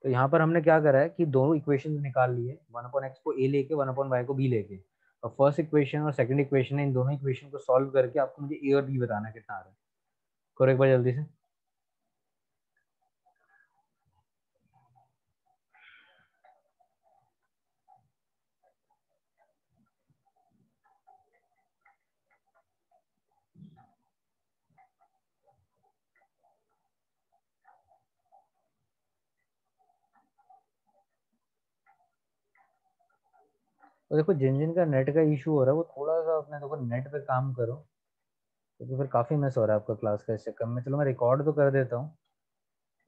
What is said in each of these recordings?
तो यहाँ पर हमने क्या करा है कि दोनों इक्वेशन निकाल लिए, 1/x को a लेके 1/y को b लेके, और फर्स्ट इक्वेशन और सेकंड इक्वेशन है, इन दोनों इक्वेशन को सॉल्व करके आपको मुझे a और b बताना है कितना आ रहा है। करो एक बार जल्दी से। तो देखो जिन जिन का नेट का इशू हो रहा है वो थोड़ा सा अपने देखो नेट पे काम करो, क्योंकि फिर काफ़ी मिस हो रहा है आपका क्लास का इस चक्कर में। चलो मैं रिकॉर्ड तो कर देता हूँ,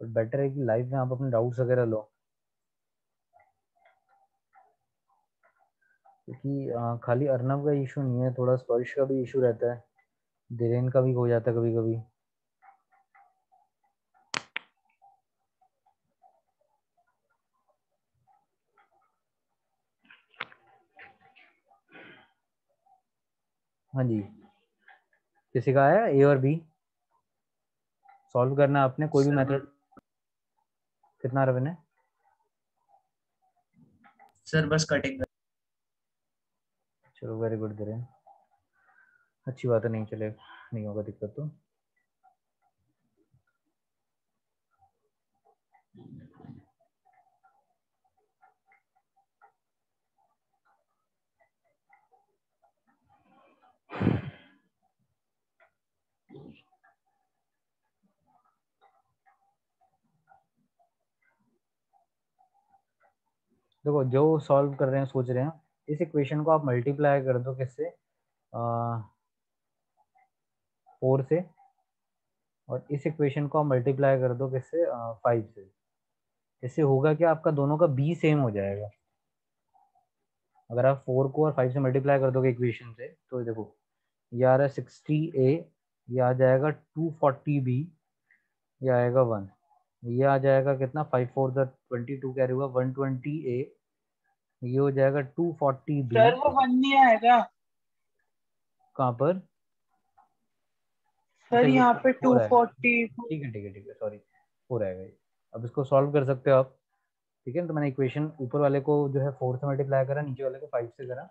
बट बेटर है कि लाइव में आप अपने डाउट्स वगैरह लो, क्योंकि खाली अर्नब का इशू नहीं है, थोड़ा स्पर्श का भी इशू रहता है, धीरेन का भी हो जाता है कभी कभी। हाँ जी, किसी का आया ए और बी सॉल्व करना आपने कोई भी मेथड? कितना रविन है सर? बस कटिंग। चलो वेरी गुड धीरेन, अच्छी बात है, नहीं चले नहीं होगा दिक्कत तो। देखो जो सॉल्व कर रहे हैं सोच रहे हैं इस इक्वेशन को आप मल्टीप्लाई कर दो किससे, 4 से, और इस इक्वेशन को आप मल्टीप्लाई कर दो किससे, 5 से। इससे होगा कि आपका दोनों का बी सेम हो जाएगा। अगर आप 4 को और 5 से मल्टीप्लाई कर दोगे इक्वेशन से, तो देखो ये आ रहा है 60a, ये आ जाएगा 240b, ये आएगा 1, ये आ जाएगा कितना, 5 4 22 कैरी हुआ 120a, ये हो जाएगा 240b। सर वो 1 नहीं आएगा कहाँ पर? अच्छा सर, ये यहाँ पे 4 है, 240। ठीक है ठीक है ठीक है, सॉरी 4 आएगा ये। अब इसको सॉल्व कर सकते हो आप, ठीक है। तो मैंने इक्वेशन ऊपर वाले को जो है 4 से मल्टीप्लाई करा, नीचे वाले को 5 से करा।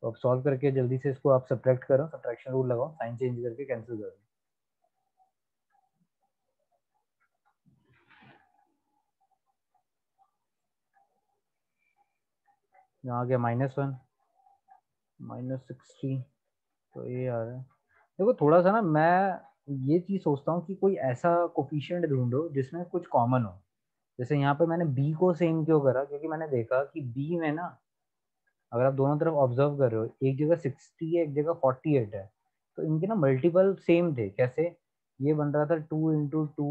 तो अब सॉल्व करके जल्दी से इसको आप सब्ट्रैक्ट करो, सब्ट्रैक्शन रूल लगाओ, साइन चेंज करके कैंसिल कर दो। यहाँ आ गया -1 -60, तो ये आ रहा है। देखो थोड़ा सा ना मैं ये चीज़ सोचता हूँ कि कोई ऐसा कोफिशिएंट ढूंढो जिसमें कुछ कॉमन हो। जैसे यहाँ पे मैंने बी को सेम क्यों करा, क्योंकि मैंने देखा कि बी में ना, अगर आप दोनों तरफ ऑब्जर्व कर रहे हो, एक जगह 60 है एक जगह 48 है, तो इनके ना मल्टीपल सेम थे। कैसे? ये बन रहा था 2 into two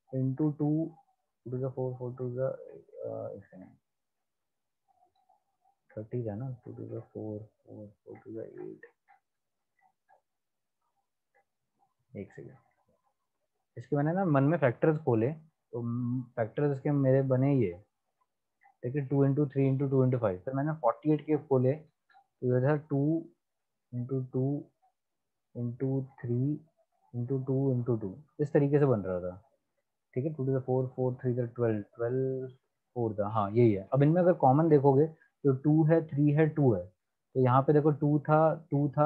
into two to the 4 4 to the 30 था ना, 2 टू द 4 4 4 टू द 8, एक सेकेंड। इसके मैंने ना मन में फैक्टर्स खोले, तो फैक्टर्स इसके मेरे बने ये, देखिए 2 इंटू 3 इंटू 2 इंटू 5। फिर मैंने 48 के खोले, तो ये था 2 इंटू 2 इंटू 3 इंटू 2 इंटू 2, इस तरीके से बन रहा था, ठीक है। 2 टू द 4 4 3 द 12 12 4 था, हाँ यही है। अब इनमें अगर कॉमन देखोगे तो 2 है 3 है 2 है, तो यहाँ पे देखो 2 था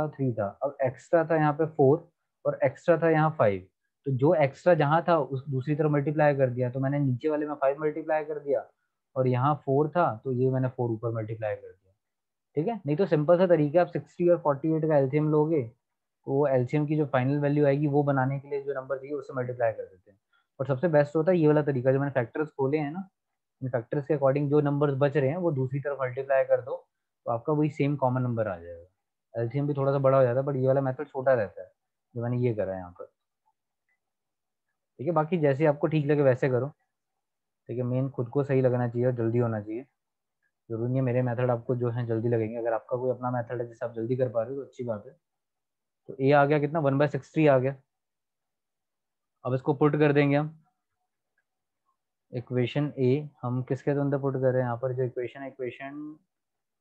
3 था, अब एक्स्ट्रा था यहाँ पे 4 और एक्स्ट्रा था यहाँ 5। तो जो एक्स्ट्रा जहाँ था उस दूसरी तरफ मल्टीप्लाई कर दिया, तो मैंने नीचे वाले में 5 मल्टीप्लाई कर दिया, और यहाँ 4 था तो ये मैंने 4 ऊपर मल्टीप्लाई कर दिया, ठीक है। नहीं तो सिंपल सा तरीका, आप 60 और 48 का एलसीएम लोगे, तो वो एलसीएम की जो फाइनल वैल्यू आएगी वो बनाने के लिए जो नंबर चाहिए उससे मल्टीप्लाई कर देते हैं। और सबसे बेस्ट होता है ये वाला तरीका, जो मैंने फैक्टर्स खोले हैं ना, इन फैक्टर्स के अकॉर्डिंग जो नंबर्स बच रहे हैं वो दूसरी तरफ मल्टीप्लाई कर दो, तो आपका वही सेम कॉमन नंबर आ जाएगा। एलसीएम भी थोड़ा सा बड़ा हो जाता है, बट ये वाला मेथड छोटा रहता है, जो मैंने ये करा है यहाँ पर, ठीक है। बाकी जैसे आपको ठीक लगे वैसे करो, ठीक है। मेन खुद को सही लगना चाहिए और जल्दी होना चाहिए। जरूरी नहीं है मेरे मेथड आपको जो है जल्दी लगेंगे, अगर आपका कोई अपना मेथड है जिससे आप जल्दी कर पा रहे हो तो अच्छी बात है। तो ए आ गया कितना, 1/60 आ गया। अब इसको पुट कर देंगे हम, इक्वेशन ए हम किसके अंदर पुट कर रहे हैं, यहाँ पर जो इक्वेशन है, इक्वेशन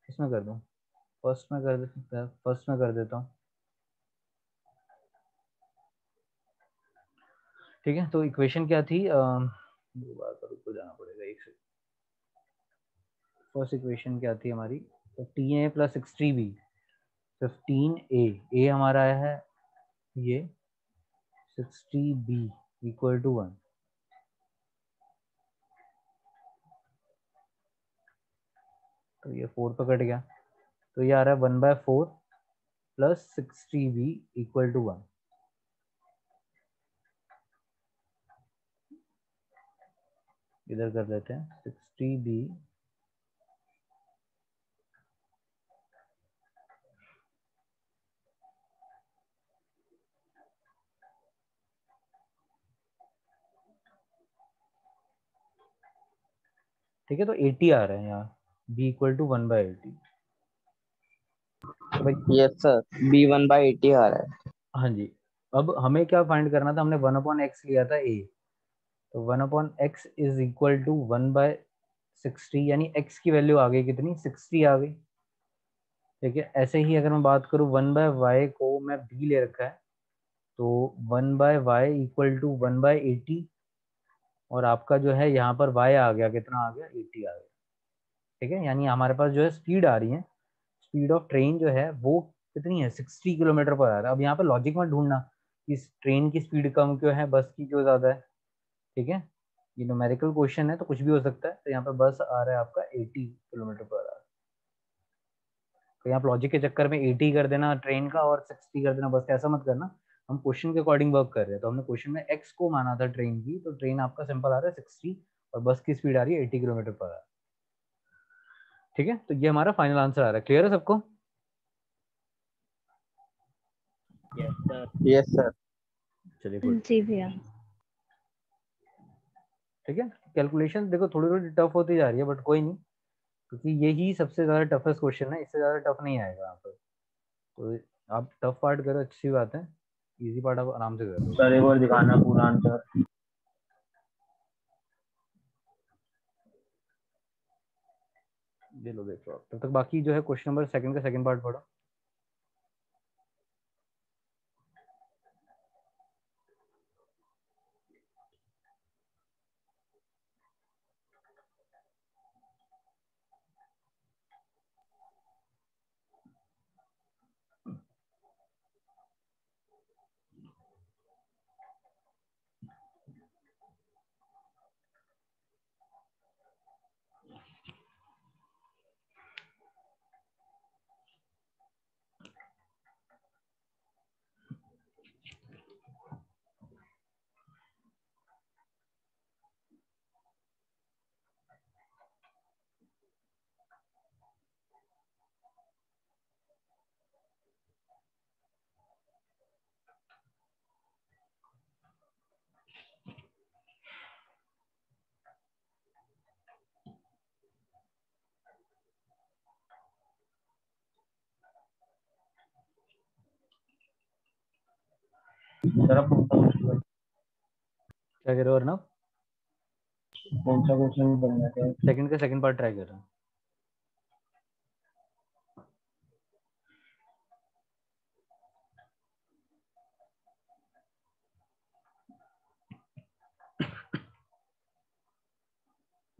किसमें कर दूँ, फर्स्ट में कर दे, फर्स्ट में कर देता हूँ, ठीक है। तो इक्वेशन क्या थी, दो बार तो रुक जाना पड़ेगा, एक सेकंड, फर्स्ट इक्वेशन क्या थी हमारी, 15a प्लस 60b, 15a हमारा आया है ये, 60b इक्वल टू 1, तो ये 4 पे कट गया, तो ये आ रहा है 1/4 प्लस 60b इक्वल टू 1। इधर कर लेते हैं 60b ठीक है, तो 80 आ रहा है यहाँ, b equal to 1/80। Yes sir, B1/80 आ रहा है। हाँ जी, अब हमें क्या फाइंड करना था, हमने 1/x लिया था a, तो 1/x इज इक्वल टू 1/60, यानी x की वैल्यू आ गई कितनी, 60 आ गई। ठीक है, ऐसे ही अगर मैं बात करूँ 1/y को मैं b ले रखा है, तो 1/y इक्वल टू 1/80, और आपका जो है यहाँ पर y आ गया, कितना आ गया, 80 आ गया। ठीक है, यानी हमारे पास जो है स्पीड आ रही है, स्पीड ऑफ ट्रेन जो है वो कितनी है, 60 किलोमीटर पर आ रहा है। अब यहाँ पर लॉजिक मत ढूंढना कि ट्रेन की स्पीड कम क्यों है, बस की क्यों ज़्यादा है। ठीक है, ये न्यूमेरिकल क्वेश्चन है तो कुछ भी हो सकता है। तो यहाँ पर बस आ रहा है आपका 80 किलोमीटर पर आवर, तो यहाँ पर लॉजिक के चक्कर में 80 कर देना ट्रेन का और 60 कर देना बस का, ऐसा मत करना। हम क्वेश्चन के अकॉर्डिंग वर्क कर रहे हैं, तो हमने क्वेश्चन में एक्स को माना था ट्रेन की, तो ट्रेन आपका सिंपल आ रहा है 60 और बस की स्पीड आ रही है 80 किलोमीटर पर आवर। ठीक है, तो ये हमारा फाइनल आंसर आ रहा है। क्लियर है सबको? Yes sir. चलिए गुड। जी भैया। ठीक है, कैलकुलेशन देखो थोड़ी थोड़ी टफ होती जा रही है, बट कोई नहीं, क्योंकि यही सबसे ज़्यादा टफेस्ट क्वेश्चन है, इससे ज़्यादा टफ नहीं आएगा यहाँ पर। तो आप टफ पार्ट करो, अच्छी बात है, इजी पार्ट आप आराम से कर लो। सर एक बार दिखाना पूरा आंसर। ये लो देखो आप, तब तक बाकी जो है क्वेश्चन नंबर सेकंड का सेकंड पार्ट पढ़ो। सर आप क्या करो अर्नब? कौन सा क्वेश्चन पढ़ना है? सेकंड का सेकंड पार्ट ट्राई कर रहा हूँ।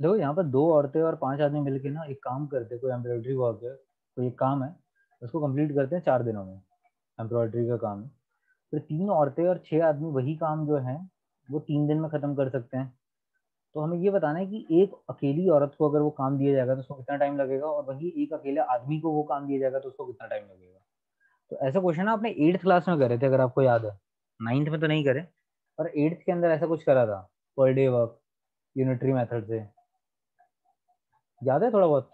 देखो यहाँ पर 2 औरतें और 5 आदमी मिलके ना एक काम करते हैं, कोई एम्ब्रॉयडरी वर्क है, कोई एक काम है, उसको कंप्लीट करते हैं 4 दिनों में, एम्ब्रॉयडरी का काम है। फिर 3 औरतें और 6 आदमी वही काम जो है वो 3 दिन में खत्म कर सकते हैं। तो हमें ये बताना है कि एक अकेली औरत को अगर वो काम दिया जाएगा तो उसको कितना टाइम लगेगा, और वही एक अकेले आदमी को वो काम दिया जाएगा तो उसको कितना टाइम लगेगा। तो ऐसा क्वेश्चन आपने 8th क्लास में करे थे, अगर आपको याद है। 9th में तो नहीं करे, पर 8th के अंदर ऐसा कुछ करा था, per day work unitary method से, याद है थोड़ा बहुत?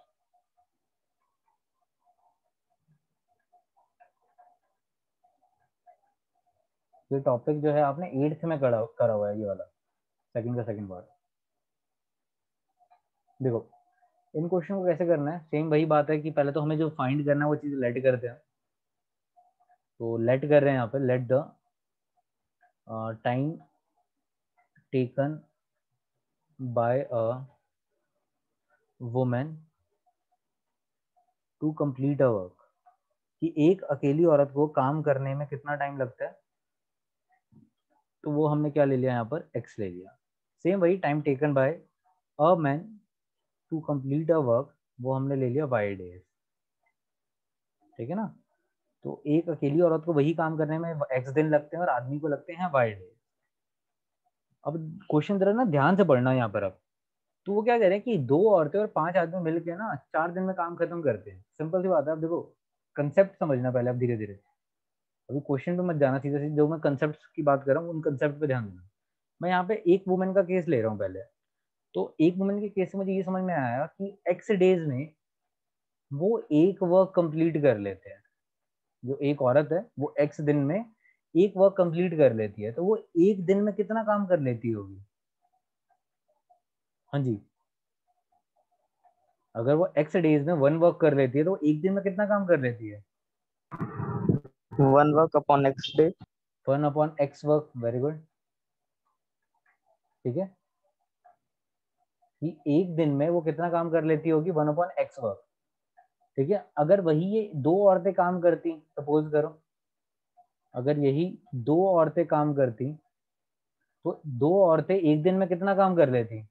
ये टॉपिक जो है आपने 8th में करा हुआ है, ये वाला सेकंड का सेकंड पार्ट। देखो इन क्वेश्चन को कैसे करना है, सेम वही बात है कि पहले तो हमें जो फाइंड करना है वो चीज लेट करते हैं। तो लेट कर रहे हैं यहाँ पे, let the time taken by a women to complete a work, कि एक अकेली औरत को काम करने में कितना टाइम लगता है। तो वो हमने क्या ले लिया यहाँ पर, एक्स ले लिया। सेम वही time taken by a man to complete a work, वो हमने ले लिया वाई डेज, ठीक है ना। तो एक अकेली औरत को वही काम करने में एक्स दिन लगते हैं और आदमी को लगते हैं वाई डेज। अब क्वेश्चन जरा ना ध्यान से पढ़ना यहाँ पर। अब तो वो क्या कह रहे हैं कि 2 औरतें और 5 आदमी मिलके ना 4 दिन में काम खत्म करते हैं। सिंपल सी बात है। अब देखो कंसेप्ट समझना पहले, अब धीरे धीरे, अभी क्वेश्चन पे मत जाना सीधे सीधे। जो मैं कंसेप्ट की बात कर रहा हूँ उन कंसेप्ट पे ध्यान देना। मैं यहाँ पे एक वुमेन का केस ले रहा हूँ पहले। तो एक वुमेन के केस से मुझे ये समझ में आया कि एक्स डेज में वो एक वर्क कंप्लीट कर लेते हैं। जो एक औरत है वो एक्स दिन में एक वर्क कंप्लीट कर लेती है, तो वो एक दिन में कितना काम कर लेती होगी? हाँ जी, अगर वो एक्स डेज में 1 वर्क कर लेती है तो वो एक दिन में कितना काम कर लेती है? 1 work upon next day. 1 upon x work. Very good, ठीक है। कि एक दिन में वो कितना काम कर लेती होगी? 1 अपॉन एक्स वर्क, ठीक है। अगर वही ये 2 औरतें काम करती, सपोज करो अगर यही 2 औरतें काम करती, तो 2 औरतें एक दिन में कितना काम कर लेती?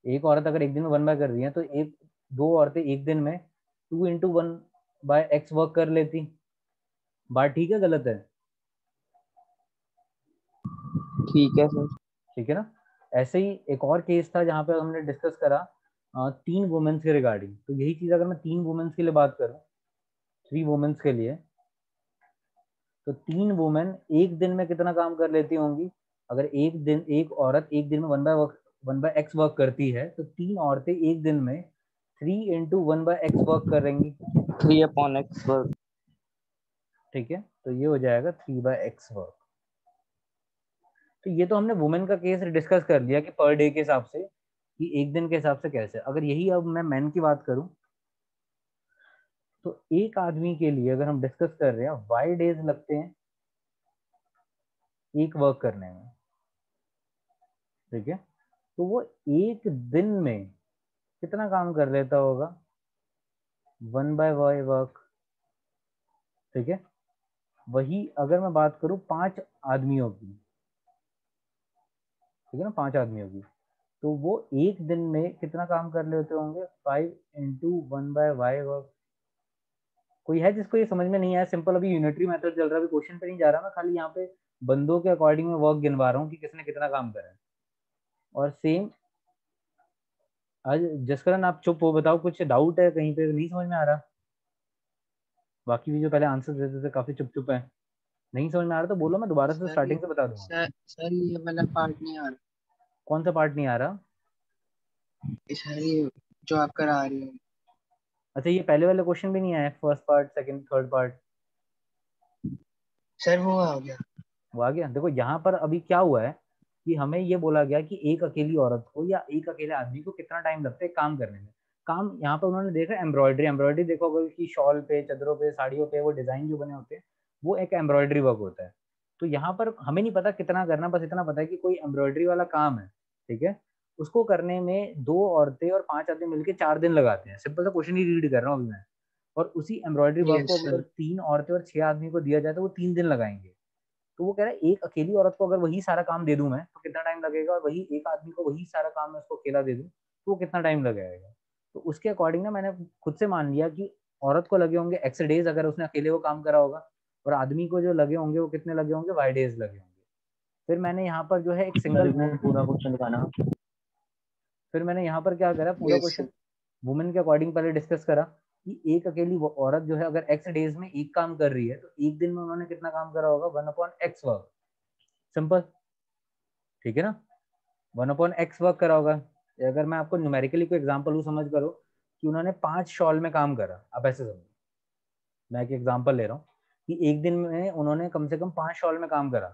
एक औरत अगर एक दिन में 1 बाय कर रही है तो एक 2 औरतें एक दिन में 2 इंटू 1 बाय एक्स वर्क कर लेती। बात ठीक है गलत है? ठीक है सर। ठीक है ना। ऐसे ही एक और केस था जहां पे हमने डिस्कस करा 3 वुमेन्स के रिगार्डिंग। तो यही चीज अगर मैं 3 वुमेन्स के लिए बात करूं, 3 वुमेन्स के लिए, तो 3 वुमेन एक दिन में कितना काम कर लेती होंगी? अगर एक औरत एक दिन में 1 बाय एक्स वर्क करती है, तो 3 औरतें एक दिन में 3 इंटू 1 बाय एक्स वर्क करेंगी। 3 अपॉन एक्स वर्क। ठीक है, तो ये हो जाएगा 3 बाय एक्स वर्क। तो ये तो हमने वुमेन का केस डिस्कस कर लिया कि पर डे के हिसाब से, कि एक दिन के हिसाब से कैसे। अगर यही अब मैं मैन की बात करूं, तो एक आदमी के लिए अगर हम डिस्कस कर रहे हैं वाई डेज लगते हैं एक वर्क करने में, ठीक है। तो वो एक दिन में कितना काम कर लेता होगा? 1 बाय वाई वर्क, ठीक है। वही अगर मैं बात करूं 5 आदमियों की, ठीक है ना, 5 आदमियों की, तो वो एक दिन में कितना काम कर लेते होंगे? 5 इंटू 1 बाय वाई वर्क। कोई है जिसको ये समझ में नहीं आया? सिंपल अभी यूनिटरी मेथड चल रहा है, अभी क्वेश्चन पे नहीं जा रहा, मैं खाली यहाँ पे बंदों के अकॉर्डिंग में वर्क गिनवा रहा हूँ कि किसने कितना काम करा है। और सेम आज जसकरण आप चुप हो, बताओ कुछ डाउट है कहीं पे? नहीं समझ में आ रहा? बाकी भी जो पहले आंसर देते थे काफी चुप चुप है। नहीं समझ में आ रहा तो बोलो, मैं दोबारा से सर ये स्टार्टिंग से बता दूंगा। सर ये वाला पार्ट नहीं आ कौन सा पार्ट नहीं आ रहा? रहा। सर ये जो आप करा रहे हो। अच्छा, ये पहले वाले क्वेश्चन भी नहीं आया? First part, second, third part, sir वो आ गया। वो आ गया। देखो यहाँ पर अभी क्या हुआ है कि हमें ये बोला गया कि एक अकेली औरत को या एक अकेले आदमी को कितना टाइम लगता है काम करने में। काम यहाँ पर उन्होंने देखा एम्ब्रॉयडरी। एम्ब्रॉयडरी देखो अगर कि शॉल पे, चादरों पे, साड़ियों पे वो डिजाइन जो बने होते हैं, वो एक एम्ब्रॉयडरी वर्क होता है। तो यहाँ पर हमें नहीं पता कितना करना, बस इतना पता है कि कोई एम्ब्रॉयडरी वाला काम है, ठीक है। उसको करने में 2 औरतें और 5 आदमी मिलकर 4 दिन लगाते हैं। सिंपल सा क्वेश्चन ही रीड कर रहा हूँ अभी मैं। और उसी एम्ब्रॉयडरी वर्क यस को अगर सर। 3 औरतें और 6 आदमी को दिया जाए तो वो 3 दिन लगाएंगे। तो वो कह रहा है एक अकेली औरत को अगर वही सारा काम दे दूं मैं तो कितना टाइम लगेगा, और वही एक आदमी को वही सारा काम मैं उसको अकेला दे दूं तो वो कितना टाइम लगेगा। तो उसके अकॉर्डिंग ना मैंने खुद से मान लिया कि औरत को लगे होंगे एक्स डेज अगर उसने अकेले वो काम करा होगा, और आदमी को जो लगे होंगे वो कितने लगे होंगे? वाई डेज लगे होंगे। फिर मैंने यहाँ पर जो है एक सर सिंगल, एक मिनट पूरा क्वेश्चन दिखाना। फिर मैंने यहाँ पर क्या करा, पूरा यस क्वेश्चन सर। वुमेन के अकॉर्डिंग पहले डिस्कस करा कि एक अकेली वो औरत जो है अगर एक्स डेज में एक काम कर रही है तो एक दिन में उन्होंने कितना काम करा होगा? 1 अपॉन एक्स वर्क। सिंपल, ठीक है ना। 1 अपॉन एक्स वर्क करा होगा। अगर मैं आपको न्यूमेरिकली कोई एग्जांपल दूं, समझ करो कि उन्होंने 5 शॉल में काम करा। आप ऐसे समझो, मैं एक एग्जांपल ले रहा हूँ कि एक दिन में उन्होंने कम से कम 5 शॉल में काम करा।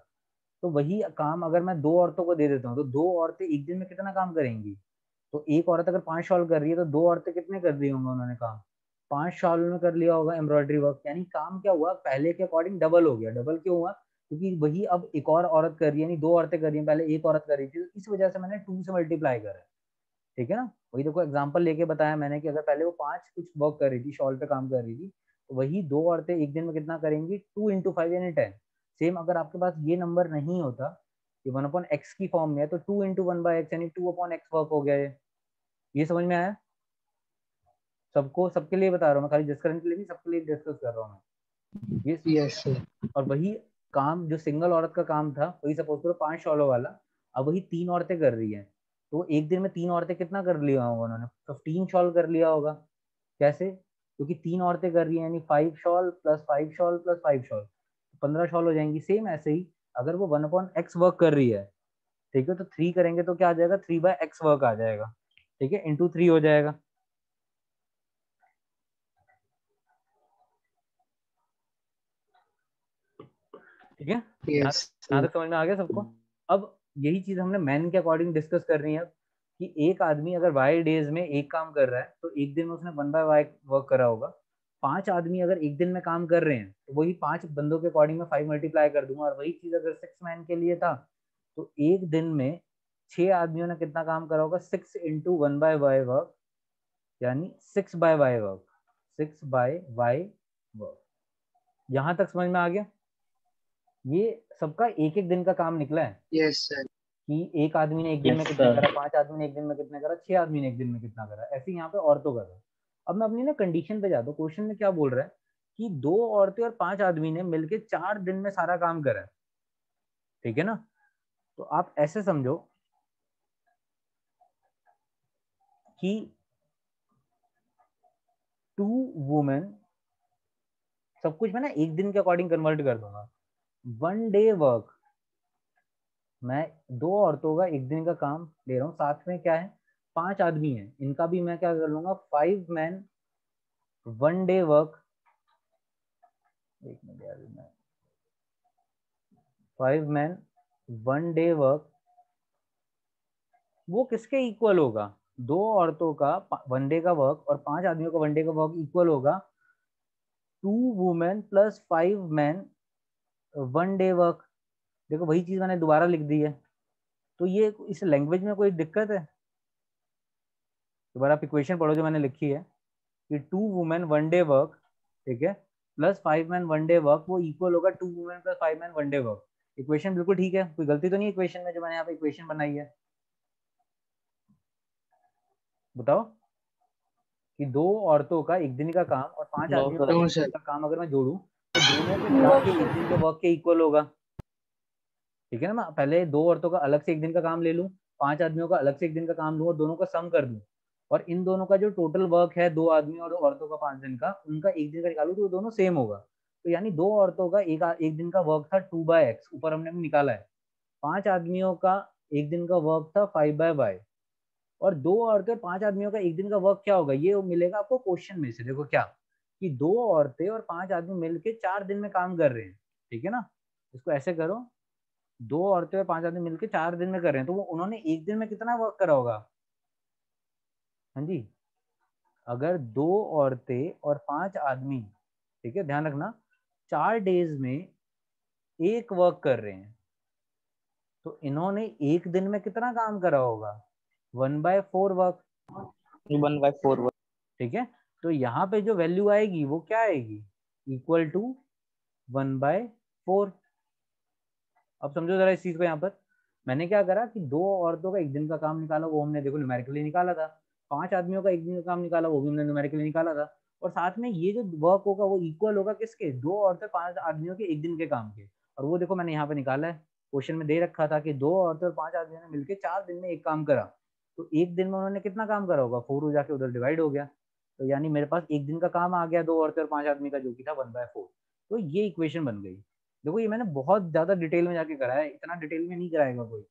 तो वही काम अगर मैं 2 औरतों को दे देता हूँ तो 2 औरतें एक दिन में कितना काम करेंगी? तो एक औरत अगर 5 शॉल कर रही है तो 2 औरतें कितने कर दिए होंगे उन्होंने काम? 5 शॉल में कर लिया होगा एम्ब्रॉयडरी वर्क। यानी काम क्या हुआ? पहले के अकॉर्डिंग डबल हो गया। डबल क्यों हुआ? क्योंकि वही अब एक और औरत कर रही है, यानी 2 औरतें कर रही हैं, पहले एक औरत कर रही थी, तो इस वजह से मैंने 2 से मल्टीप्लाई करा। ठीक है ना। वही देखो एग्जांपल लेके बताया मैंने कि अगर पहले वो 5 कुछ वर्क कर रही थी, शॉल पे काम कर रही थी, तो वही 2 औरतें एक दिन में कितना करेंगी? 2 इंटू 5 यानी 10। सेम अगर आपके पास ये नंबर नहीं होता ये 1/x की फॉर्म में है, तो 2 × 1/x यानी 2/x वर्क हो गया। ये समझ में आया सबको? सबके लिए बता रहा हूँ मैं, खाली डिस्कशन के लिए नहीं, सबके लिए डिस्कस कर रहा हूँ मैं ये। Yes sir. और वही काम जो सिंगल औरत का काम था, वही सपोज करो 5 शॉलों वाला, अब वही 3 औरतें कर रही हैं, तो एक दिन में 3 औरतें कितना कर लिया होगा उन्होंने? 15 शॉल कर लिया होगा। कैसे? क्योंकि 3 औरतें कर रही हैं यानी 5 shawl plus 5 shawl plus 5 shawl, 15 shawl हो जाएंगी। सेम ऐसे ही अगर वो 1/x वर्क कर रही है, ठीक है, तो 3 करेंगे तो क्या आ जाएगा? 3/x वर्क आ जाएगा, ठीक है, इंटू 3 हो जाएगा। ठीक है, यहाँ यस तक समझ में आ गया सबको? अब यही चीज हमने मैन के अकॉर्डिंग डिस्कस कर रही है कि एक आदमी अगर वाई डेज में एक काम कर रहा है तो एक दिन में उसने 1/y वर्क करा होगा। 5 आदमी अगर एक दिन में काम कर रहे हैं तो वही 5 बंदों के अकॉर्डिंग में 5 मल्टीप्लाई कर दूंगा। और वही चीज अगर 6 मैन के लिए था तो एक दिन में 6 आदमियों ने कितना काम करा होगा? 6 × 1/y वर्क, यानी 6/y वर्क, 6/y वर्क। यहां तक समझ में आ गया? ये सबका एक एक दिन का काम निकला है यस सर। कि एक आदमी ने एक दिन में कितने करा, 5 आदमी ने एक दिन में कितने करा, 6 आदमी ने एक दिन में कितना करा। ऐसे ही यहाँ पे औरतों का था। अब मैं अपनी ना कंडीशन पे जाता हूँ। क्वेश्चन में क्या बोल रहा है कि 2 औरतें और 5 आदमी ने मिलकर 4 दिन में सारा काम करा है, ठीक है ना? तो आप ऐसे समझो कि 2 वुमेन, सब कुछ मैं ना एक दिन के अकॉर्डिंग कन्वर्ट कर दूंगा। 1 डे वर्क, मैं 2 औरतों का एक दिन का काम ले रहा हूँ, साथ में क्या है 5 आदमी हैं, इनका भी मैं क्या कर लूंगा 5 मैन 1 डे वर्क। एक मिनट यार, मैं 5 मैन 1 डे वर्क, वो किसके इक्वल होगा? 2 औरतों का 1 डे का वर्क और 5 आदमियों का 1 डे का वर्क इक्वल होगा 2 women plus 5 man 1 day work. देखो वही चीज मैंने दोबारा लिख दी है। तो ये इस लैंग्वेज में कोई दिक्कत है? दोबारा आप इक्वेशन पढ़ो जो मैंने लिखी है कि 2 वुमेन 1 डे वर्क, ठीक है, प्लस 5 मैन 1 डे वर्क, वो इक्वल होगा 2 women plus 5 man 1 day work. Equation बिल्कुल ठीक है, कोई गलती तो नहीं है इक्वेशन में जो मैंने यहाँ पे इक्वेशन बनाई है? बताओ कि 2 औरतों का एक दिन का काम और 5 नो आदमियों का सर। एक दिन का काम अगर मैं जोड़ूं तो दोनों के मिला के एक दिन के वर्क के इक्वल होगा, ठीक है ना? मैं पहले 2 औरतों का अलग से एक दिन का काम ले लूं, 5 आदमियों का अलग से एक दिन का काम लूं और दोनों का सम कर दूं, और इन दोनों का जो टोटल वर्क है 2 आदमी और 2 औरतों का 5 दिन का, उनका एक दिन का निकालू तो दोनों सेम होगा। तो यानी 2 औरतों का एक दिन का वर्क था 2/x, ऊपर हमने निकाला है। 5 आदमियों का एक दिन का वर्क था 5/y, और 2 औरतें 5 आदमियों का एक दिन का वर्क क्या होगा ये मिलेगा आपको क्वेश्चन में से। देखो क्या कि 2 औरतें और 5 आदमी मिलके 4 दिन में काम कर रहे हैं, ठीक है ना? इसको ऐसे करो, 2 औरतें और 5 आदमी मिलके 4 दिन में कर रहे हैं, तो वो उन्होंने एक दिन में कितना वर्क करा होगा? हाँ जी, अगर 2 औरतें और 5 आदमी, ठीक है, ध्यान रखना, 4 डेज में एक वर्क कर रहे हैं, तो इन्होंने एक दिन में कितना काम करा होगा? 1/4 वर्क, 1/4 ठीक है? तो यहाँ पे जो वैल्यू आएगी वो क्या आएगी? Equal to 1/4। अब समझो जरा इस चीज को। यहाँ पर मैंने क्या करा कि 2 औरतों का एक दिन का काम निकाला, वो हमने देखो न्यूमेरिकली निकाला था। 5 आदमियों का एक दिन का काम निकाला, वो भी हमने न्यूमेरिकली निकाला था। और साथ में ये जो वर्क होगा वो इक्वल होगा किसके? 2 औरतें 5 आदमियों के एक दिन के काम के। और वो देखो मैंने यहाँ पे निकाला है, क्वेश्चन में दे रखा था कि 2 औरतें और 5 आदमियों ने मिलकर 4 दिन में एक काम करा, तो एक दिन में उन्होंने कितना काम करा होगा? 4 हो जाके उधर डिवाइड हो गया, तो यानी मेरे पास एक दिन का काम आ गया 2 औरतें और 5 आदमी का, जो कि था 1/4। तो ये इक्वेशन बन गई। देखो ये मैंने बहुत ज्यादा डिटेल में जाके कराया है, इतना डिटेल में नहीं कराएगा कोई।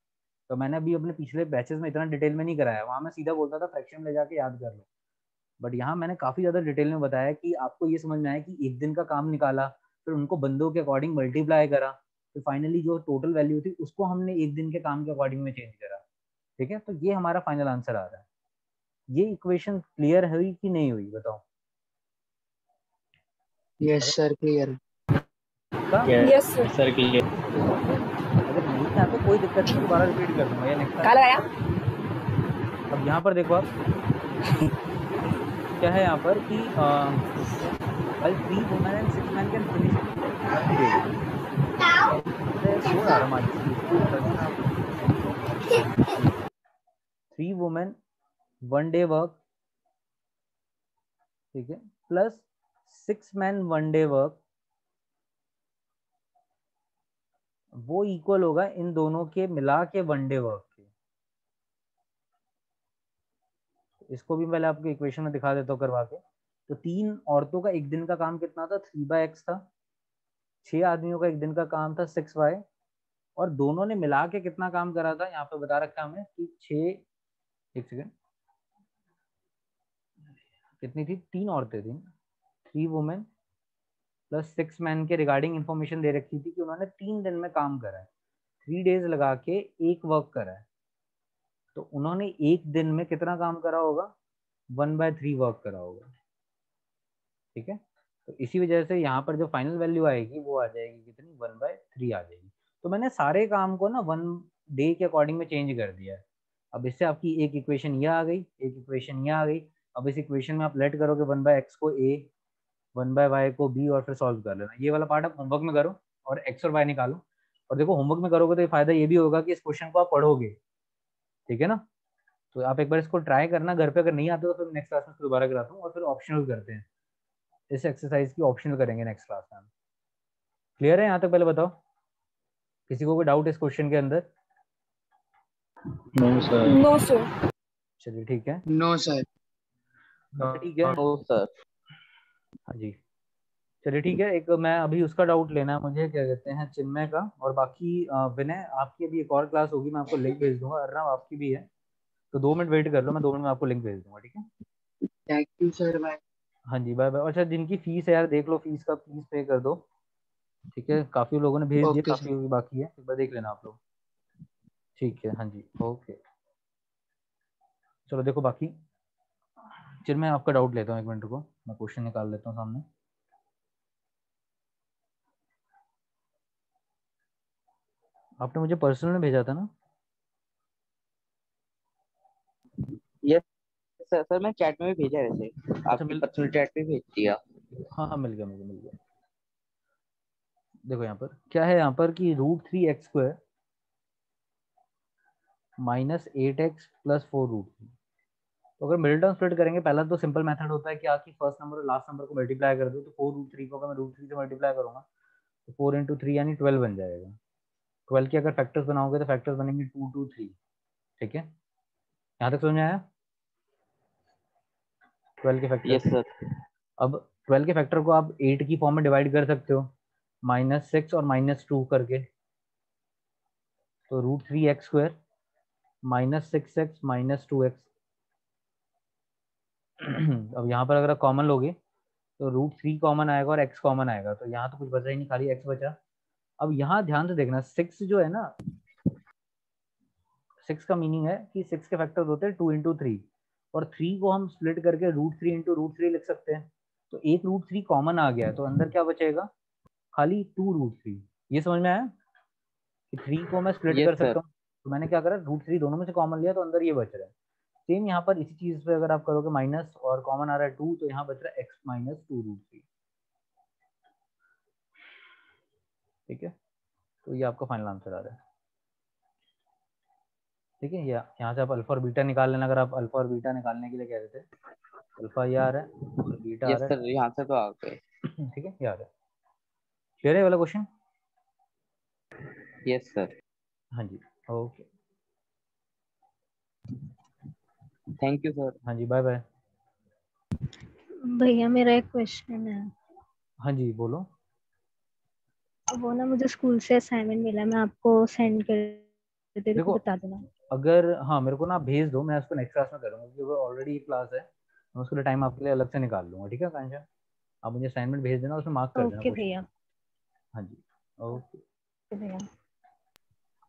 तो मैंने अभी अपने पिछले बैचेस में इतना डिटेल में नहीं कराया, वहां मैं सीधा बोलता था फ्रैक्शन ले जाके याद कर लो। बट यहाँ मैंने काफी ज्यादा डिटेल में बताया कि आपको ये समझ में आया कि एक दिन का काम निकाला, फिर उनको बंदों के अकॉर्डिंग मल्टीप्लाई करा, फिर फाइनली जो टोटल वैल्यू थी उसको हमने एक दिन के काम के अकॉर्डिंग में चेंज करा, ठीक है? तो ये हमारा फाइनल आंसर आ रहा है। ये इक्वेशन क्लियर हुई कि नहीं हुई बताओ? Yes sir clear. Yes sir clear. अगर नहीं है तो कोई दिक्कत नहीं, दोबारा रिपीट कर दूंगा या नेक्स्ट कहा लगाया। अब यहाँ पर देखो आप क्या है यहाँ पर कि 3 women and 6 men can finish it in 1 day। 3 women 1 day work, ठीक है, प्लस 6 मैन 1 डे वर्क, वो इक्वल होगा इन दोनों के मिला के 1 डे वर्क के। इसको भी पहले आपको इक्वेशन में दिखा देता हूँ करवा के। तो 3 औरतों का एक दिन का काम कितना था, 3/x था। 6 आदमियों का एक दिन का काम था 6y, और दोनों ने मिला के कितना काम करा था, यहाँ पे बता रखा है हमें कि 6, एक सेकेंड, कितनी थी, 3 औरतें थी, 3 वुमेन प्लस 6 मैन के रिगार्डिंग इंफॉर्मेशन दे रखी थी कि उन्होंने 3 दिन में काम करा है, 3 डेज लगा के एक वर्क करा है। तो उन्होंने एक दिन में कितना काम करा होगा, 1/3 वर्क करा होगा, ठीक है। तो इसी वजह से यहाँ पर जो फाइनल वैल्यू आएगी वो आ जाएगी कितनी, 1/3 आ जाएगी। तो मैंने सारे काम को ना 1 डे के अकॉर्डिंग में चेंज कर दिया है। अब इससे आपकी एक इक्वेशन ये आ गई, एक इक्वेशन ये आ गई। अब इस इक्वेशन में आप लेट करोगे 1/x को a, 1/y को b, और फिर सॉल्व कर लेना। ये वाला पार्ट आप होमवर्क में करो और x और y निकालो। और देखो होमवर्क में करोगे तो ये फायदा ये भी होगा कि इस क्वेश्चन को आप पढ़ोगे, ठीक है ना। तो आप एक बार इसको ट्राई करना घर पे, अगर नहीं आता तो फिर नेक्स्ट क्लास में दोबारा कराता हूँ, और फिर ऑप्शनल करते हैं, इस एक्सरसाइज की ऑप्शनल करेंगे नेक्स्ट क्लास में। क्लियर है यहाँ तक, पहले बताओ किसी को कोई डाउट इस क्वेश्चन के अंदर? No sir. No sir. चलिए ठीक है, नो सर। ठीक है, नो सर। हाँ जी, चलिए ठीक है। एक मैं अभी उसका डाउट लेना है मुझे, क्या कहते हैं, चिन्मय का। और बाकी विनय, आपकी अभी एक और क्लास होगी, मैं आपको लिंक भेज दूंगा। अर्नव, आपकी भी है, तो 2 मिनट वेट कर लो, मैं 2 मिनट में आपको लिंक भेज दूंगा, ठीक है। Thank you sir. बाय। हाँ जी, बाय बाय। अच्छा, जिनकी फीस है यार, देख लो फीस का, फीस पे कर दो, ठीक है। काफी लोगों ने भेज दिया, ओके सर। काफी बाकी है, एक बार देख लेना आप लोग, ठीक है। हाँ जी, ओके, चलो देखो बाकी। चल मैं आपका डाउट लेता हूँ, 1 मिनट को, मैं क्वेश्चन निकाल लेता हूँ सामने। आपने मुझे पर्सनल में भेजा था ना? Yes sir. सर मैं चैट में भी भेजा है वैसे, अच्छा, आपकी पर्सनल चैट में भेज दिया। हाँ हाँ, मिल गया, मिल गया। देखो यहाँ पर क्या है, यहाँ पर कि √3x² -8x + 4√3। तो अगर मिडिल टर्म स्प्लिट करेंगे, पहला तो सिंपल मेथड होता है कि आपकी फर्स्ट नंबर और लास्ट नंबर को मल्टीप्लाई कर दो। तो 4√3 को अगर मैं √3 से मल्टीप्लाई करूंगा तो 4 × 3 यानी 12 बन जाएगा। 12 के अगर फैक्टर्स बनाओगे तो फैक्टर्स बनेंगे 2 2 3, ठीक है। यहाँ तक समझ में आया 12 के फैक्टर? Yes sir. अब 12 के फैक्टर को आप 8 की फॉर्म में डिवाइड कर सकते हो, -6 और -2 करके। तो √3x² -6x -2x। अब यहाँ पर अगर आप कॉमन लोगे तो √3 कॉमन आएगा और x कॉमन आएगा, तो यहाँ तो कुछ बचा ही नहीं, खाली x बचा। अब यहाँ ध्यान से देखना, 6 जो है ना, 6 का मीनिंग है कि 6 के फैक्टर्स होते हैं 2 × 3, और 3 को हम स्प्लिट करके √3 × √3 लिख सकते हैं। तो एक √3 कॉमन आ गया, तो अंदर क्या बचेगा, खाली 2√3। ये समझ में आया कि 3 को मैं स्प्लिट कर यस सर। सकता हूँ, तो मैंने क्या करा, √3 दोनों में से कॉमन लिया, तो अंदर ये बच रहा है। सेम यहाँ पर इसी चीज पे अगर आप करोगे माइनस और कॉमन आ रहा है 2, तो यहाँ बच रहा है x - 2√3, ठीक है। तो ये आपका फाइनल आंसर आ रहा है, ठीक है। यहाँ से आप अल्फा और बीटा निकाल लेना, अगर आप अल्फा और बीटा निकालने के लिए कह रहे थे। अल्फा ये आ रहा है और बीटा आ यस रहा सर, यहाँ से तो आ गए। है, ठीक है, ये आ रहा है। क्लियर है वाला क्वेश्चन? Yes sir. हाँ जी, ओके, थैंक यू सर। हाँ जी, बाय बाय। भैया मेरा एक क्वेश्चन है। हाँ जी, बोलो। वो ना मुझे स्कूल से असाइनमेंट मिला, मैं आपको सेंड कर देती हूँ, देखो, बता देना। अगर हाँ मेरे को ना भेज दो, मैं उसको नेक्स्ट क्लास में करूँगा, क्योंकि ऑलरेडी क्लास है, मैं उसके लिए टाइम आपके लिए अलग से निकाल लूँगा, ठीक है कांशा। आप मुझे असाइनमेंट भेज देना, उसमें मार्क कर देना ओके क्वेश्चन। भैया। हाँ जी, ओके, भैया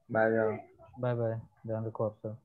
बाय। बाय बाय, ध्यान रखो आप सब।